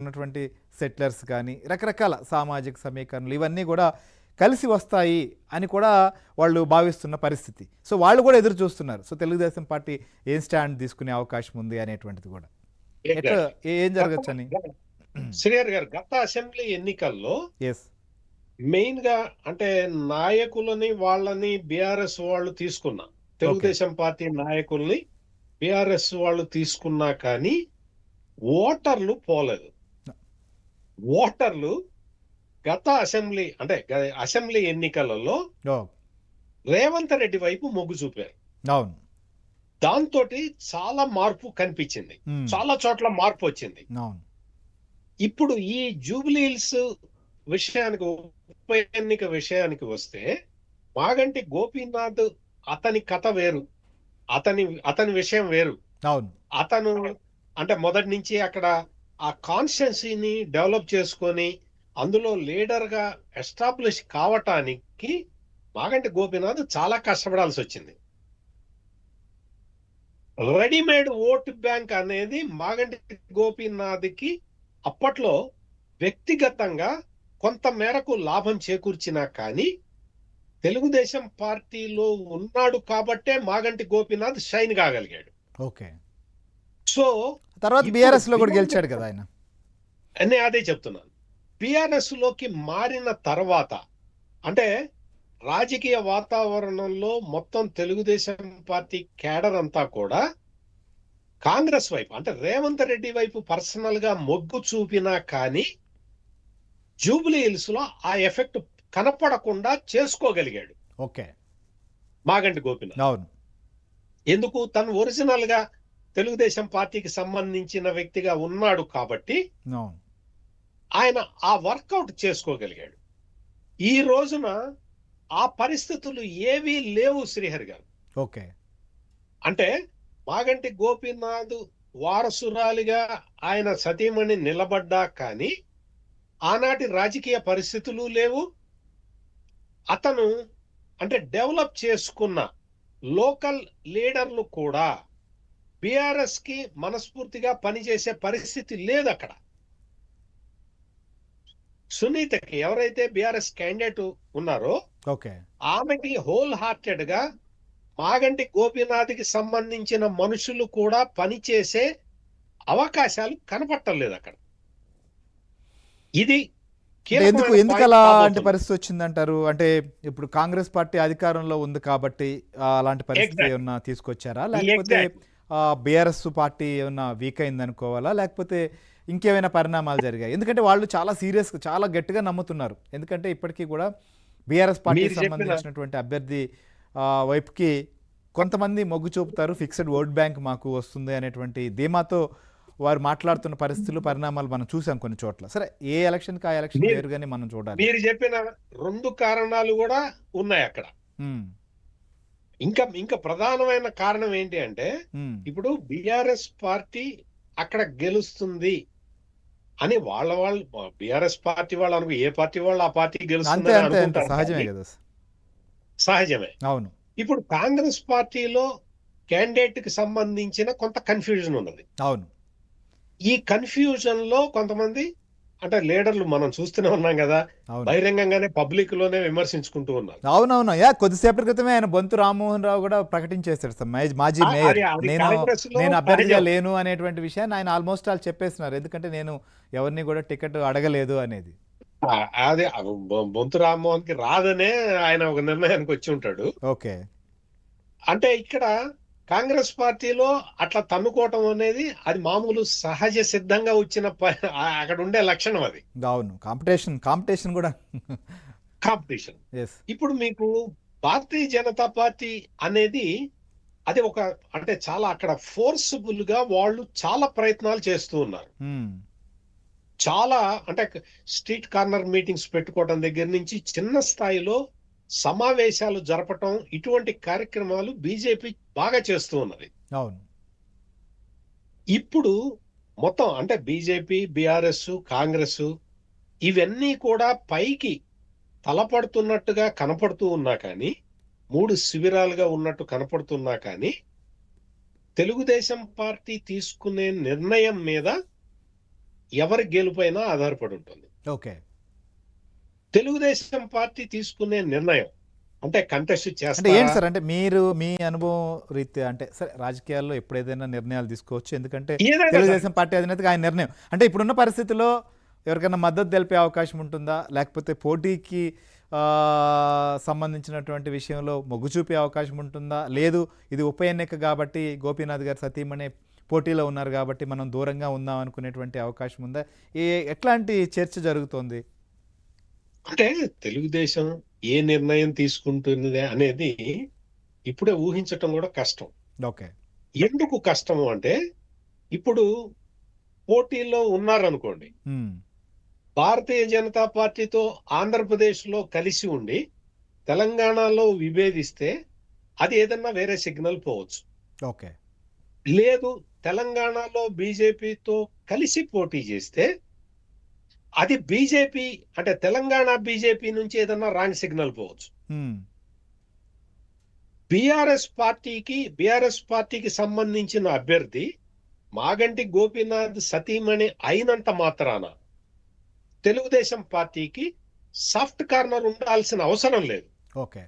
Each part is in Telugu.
ఉన్నటువంటి సెటిలర్స్ కానీ రకరకాల సామాజిక సమీకరణలు ఇవన్నీ కూడా కలిసి వస్తాయి అని కూడా వాళ్ళు భావిస్తున్న పరిస్థితి. సో వాళ్ళు కూడా ఎదురు చూస్తున్నారు. సో తెలుగుదేశం పార్టీ ఏం స్టాండ్ తీసుకునే అవకాశం ఉంది అనేటువంటిది కూడా ఎట్లా ఏం జరగచ్చని. శ్రీహరి గారు, గత అసెంబ్లీ ఎన్నికల్లో ఎస్ మెయిన్ గా అంటే నాయకులని వాళ్ళని బీఆర్ఎస్ వాళ్ళు తీసుకున్నా, తెలుగుదేశం పార్టీ నాయకుల్ని బీఆర్ఎస్ వాళ్ళు తీసుకున్నా కానీ ఓటర్లు పోలేదు. ఓటర్లు గత అసెంబ్లీ అంటే అసెంబ్లీ ఎన్నికలలో రేవంత్ రెడ్డి వైపు మొగ్గు చూపారు. అవును, దాంతో చాలా మార్పు కనిపించింది, చాలా చోట్ల మార్పు వచ్చింది. అవును. ఇప్పుడు ఈ జూబ్లీ హిల్స్ విషయానికి, ఉప ఎన్నిక విషయానికి వస్తే మాగంటి గోపీనాథ్ అతని కథ వేరు, అతని విషయం వేరు. అవును, అతను అంటే మొదటి నుంచి అక్కడ ఆ కాన్స్టిట్యున్సీని డెవలప్ చేసుకొని అందులో లీడర్ గా ఎస్టాబ్లిష్ కావటానికి మాగంటి గోపీనాథ్ చాలా కష్టపడాల్సి వచ్చింది. రెడీమేడ్ ఓట్ బ్యాంక్ అనేది మాగంటి గోపీనాథ్కి అప్పట్లో వ్యక్తిగతంగా కొంత మేరకు లాభం చేకూర్చినా కానీ తెలుగుదేశం పార్టీలో ఉన్నాడు కాబట్టే మాగంటి గోపీనాథ్ షైన్ కాగలిగాడు. ఓకే. సో తర్వాత బీఆర్ఎస్ లో కూడా గెలిచాడు కదా ఆయన. నేను అదే చెప్తున్నాను. బీఆర్ఎస్ లోకి మారిన తర్వాత అంటే రాజకీయ వాతావరణంలో మొత్తం తెలుగుదేశం పార్టీ కేడర్ అంతా కూడా కాంగ్రెస్ వైపు అంటే రేవంత్ రెడ్డి వైపు పర్సనల్ గా మొగ్గు చూపినా కానీ జూబ్లీ హిల్స్ లో ఆ ఎఫెక్ట్ కనపడకుండా చేసుకోగలిగాడు. ఓకే. మాగంటి గోపీనాథ్. అవును. ఎందుకు? తను ఒరిజినల్ గా తెలుగుదేశం పార్టీకి సంబంధించిన వ్యక్తిగా ఉన్నాడు కాబట్టి ఆయన ఆ వర్కౌట్ చేసుకోగలిగాడు. ఈ రోజున ఆ పరిస్థితులు ఏవీ లేవు శ్రీహరి గారు. ఓకే. అంటే మాగంటి గోపీనాథ్ వారసురాలిగా ఆయన సతీమణి నిలబడ్డా కానీ ఆనాటి రాజకీయ పరిస్థితులు లేవు. అతను అంటే డెవలప్ చేసుకున్న లోకల్ లీడర్లు కూడా బీఆర్ఎస్ కి మనస్ఫూర్తిగా పనిచేసే పరిస్థితి లేదు అక్కడ. సునీతకి ఎవరైతే బీఆర్ఎస్ క్యాండిడేట్ ఉన్నారో ఆమెకి హోల్ హార్టెడ్ గా మాగంటి గోపీనాథ్ కి సంబంధించిన మనుషులు కూడా పనిచేసే అవకాశాలు కనపట్టలేదు అక్కడ. ఇది ఎందుకు అలా అలాంటి పరిస్థితి వచ్చిందంటారు? అంటే ఇప్పుడు కాంగ్రెస్ పార్టీ అధికారంలో ఉంది కాబట్టి అలాంటి పరిస్థితి ఏమన్నా తీసుకొచ్చారా, లేకపోతే బీఆర్ఎస్ పార్టీ ఏమన్నా వీక్ అయింది అనుకోవాలా, లేకపోతే ఇంకేమైనా పరిణామాలు జరిగాయి? ఎందుకంటే వాళ్ళు చాలా సీరియస్గా చాలా గట్టిగా నమ్ముతున్నారు. ఎందుకంటే ఇప్పటికీ కూడా బీఆర్ఎస్ పార్టీకి సంబంధించినటువంటి అభ్యర్థి వైపుకి కొంతమంది మొగ్గు చూపుతారు, ఫిక్స్డ్ ఓట్ బ్యాంక్ మాకు వస్తుంది అనేటువంటి ధీమాతో వారు మాట్లాడుతున్న పరిస్థితులు పరిణామాలు మనం చూసాం కొన్ని చోట్ల. సరే, ఏ ఎలక్షన్కి ఆ ఎలక్షన్ వేరుగానే మనం చూడాలి. మీరు చెప్పిన రెండు కారణాలు కూడా ఉన్నాయి అక్కడ. ఇంకా ప్రధానమైన కారణం ఏంటి అంటే ఇప్పుడు బీఆర్ఎస్ పార్టీ అక్కడ గెలుస్తుంది అని వాళ్ళు బీఆర్ఎస్ పార్టీ వాళ్ళు అనుకో, ఏ పార్టీ వాళ్ళు ఆ పార్టీ గెలుస్తుంది సహజమే కదా. సహజమే. అవును. ఇప్పుడు కాంగ్రెస్ పార్టీలో క్యాండిడేట్ కి సంబంధించిన కొంత కన్ఫ్యూజన్ ఉన్నది. అవును. ఈ కన్ఫ్యూజన్ లో కొంతమంది అంటే లీడర్లు మనం చూస్తూనే ఉన్నాం కదా, బహిరంగంగానే పబ్లిక్ లోనే విమర్శించుకుంటూ ఉన్నారు. అవునవును. కొద్దిసేపటి క్రితమే ఆయన బొంతు రామ్మోహన్ రావు కూడా ప్రకటించేశారు సార్, మాజీ మేయర్, నేను అభ్యర్థిగా లేను అనేటువంటి విషయాన్ని ఆయన ఆల్మోస్ట్ ఆల్ చెప్పేస్తున్నారు. ఎందుకంటే నేను ఎవరిని కూడా టికెట్ అడగలేదు అనేది. అదే బొంతు రామ్మోహన్ కి రాదనే ఆయన ఒక నిర్ణయానికి వచ్చి ఉంటాడు. ఓకే. అంటే ఇక్కడ కాంగ్రెస్ పార్టీలో అట్లా తన్నుకోవటం అనేది అది మామూలు సహజ సిద్ధంగా వచ్చిన అక్కడ ఉండే లక్షణం అది. అవును. కాంపిటీషన్ కూడా కాంపిటీషన్. ఇప్పుడు మీకు భారతీయ జనతా పార్టీ అనేది అది ఒక అంటే చాలా అక్కడ ఫోర్స్ఫుల్ గా వాళ్ళు చాలా ప్రయత్నాలు చేస్తూ ఉన్నారు. చాలా అంటే స్ట్రీట్ కార్నర్ మీటింగ్స్ పెట్టుకోవడం దగ్గర నుంచి చిన్న స్థాయిలో సమావేశాలు జరపటం, ఇటువంటి కార్యక్రమాలు బీజేపీ బాగా చేస్తూ ఉన్నది. అవును. ఇప్పుడు మొత్తం అంటే బీజేపీ, బీఆర్ఎస్, కాంగ్రెస్ ఇవన్నీ కూడా పైకి తలపడుతున్నట్టుగా కనపడుతూ ఉన్నా కానీ, మూడు శిబిరాలుగా ఉన్నట్టు కనపడుతున్నా కానీ తెలుగుదేశం పార్టీ తీసుకునే నిర్ణయం మీద ఎవరి గెలుపైనా ఆధారపడి ఉంటుంది. ఓకే. తెలుగుదేశం పార్టీ తీసుకునే నిర్ణయం అంటే కంటెస్ట్ అంటే చేస్తారా? ఏంటి సార్, అంటే మీరు మీ అనుభవం రీత్యా, అంటే సరే రాజకీయాల్లో ఎప్పుడు ఏదైనా నిర్ణయాలు తీసుకోవచ్చు, ఎందుకంటే ఏదైనా సరే. తెలుగుదేశం పార్టీ అధినేతగా ఆయన నిర్ణయం, అంటే ఇప్పుడున్న పరిస్థితుల్లో ఎవరికైనా మద్దతు తెలిపే అవకాశం ఉంటుందా, లేకపోతే పోటీకి సంబంధించినటువంటి విషయంలో మొగ్గు చూపే అవకాశం ఉంటుందా, లేదు ఇది ఉప ఎన్నిక కాబట్టి గోపీనాథ్ గారు సతీమణి పోటీలో ఉన్నారు కాబట్టి మనం దూరంగా ఉందాం అనుకునేటువంటి అవకాశం ఉందా, ఎట్లాంటి చర్చ జరుగుతోంది? అంటే తెలుగుదేశం ఏ నిర్ణయం తీసుకుంటుంది అనేది ఇప్పుడే ఊహించటం కూడా కష్టం. ఓకే. ఎందుకు కష్టము అంటే ఇప్పుడు పోటీలో ఉన్నారనుకోండి, ఉమ్, భారతీయ జనతా పార్టీతో ఆంధ్రప్రదేశ్లో కలిసి ఉండి తెలంగాణలో విభేదిస్తే అది ఏదన్నా వేరే సిగ్నల్ పోవచ్చు. ఓకే. లేదు తెలంగాణలో బీజేపీతో కలిసి పోటీ చేస్తే అది బీజేపీ అంటే తెలంగాణ బీజేపీ నుంచి ఏదన్నా రాంగ్ సిగ్నల్ పోవచ్చు. ఉమ్, బీఆర్ఎస్ పార్టీకి సంబంధించిన అభ్యర్థి మాగంటి గోపీనాథ్ సతీమణి అయినంత మాత్రాన తెలుగుదేశం పార్టీకి సాఫ్ట్ కార్నర్ ఉండాల్సిన అవసరం లేదు. ఓకే.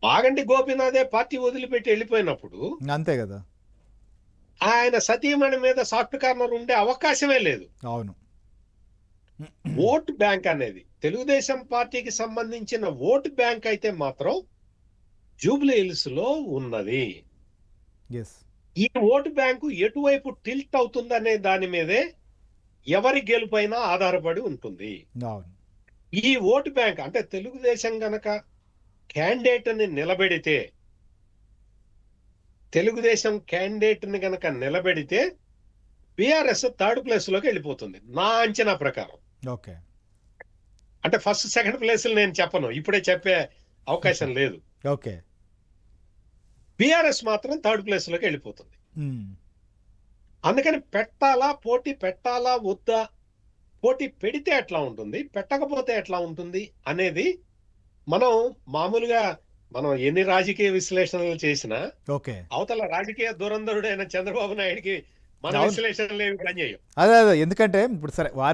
మాగంటి గోపీనాథే పార్టీ వదిలిపెట్టి వెళ్ళిపోయినప్పుడు అంతే కదా. ఆయన సతీమణి మీద సాఫ్ట్ కార్నర్ ఉండే అవకాశమే లేదు. అవును. ఓటు బ్యాంక్ అనేది తెలుగుదేశం పార్టీకి సంబంధించిన ఓటు బ్యాంక్ అయితే మాత్రం జూబ్లీ హిల్స్ లో ఉన్నది. ఎస్. ఈ ఓటు బ్యాంకు ఎటువైపు టిల్ట్ అవుతుందనే దాని మీదే ఎవరి గెలుపైనా ఆధారపడి ఉంటుంది. అవును. ఈ ఓటు బ్యాంక్ అంటే తెలుగుదేశం గనక క్యాండిడేట్ ని నిలబెడితే గనక నిలబెడితే బీఆర్ఎస్ థర్డ్ ప్లేస్ లోకి వెళ్ళిపోతుంది నా అంచనా ప్రకారం. ఓకే. అంటే ఫస్ట్ సెకండ్ ప్లేస్ నేను చెప్పను, ఇప్పుడే చెప్పే అవకాశం లేదు. ఓకే. బీఆర్ఎస్ మాత్రం థర్డ్ ప్లేస్ లోకి వెళ్ళిపోతుంది. ఉమ్, అందుకని పోటీ పెట్టాలా వద్దా, పోటీ పెడితే ఎట్లా ఉంటుంది, పెట్టకపోతే ఎట్లా ఉంటుంది అనేది మనం మామూలుగా ఎన్ని రాజకీయ విశ్లేషణలు చేసినా ఓకే. అవతల రాజకీయ దురంధరుడైన చంద్రబాబు నాయుడికి మన అవును. విశ్లేషణలు ఏమి పనిచేయవు. అదే అదే, ఎందుకంటే ఇప్పుడు సరే వారి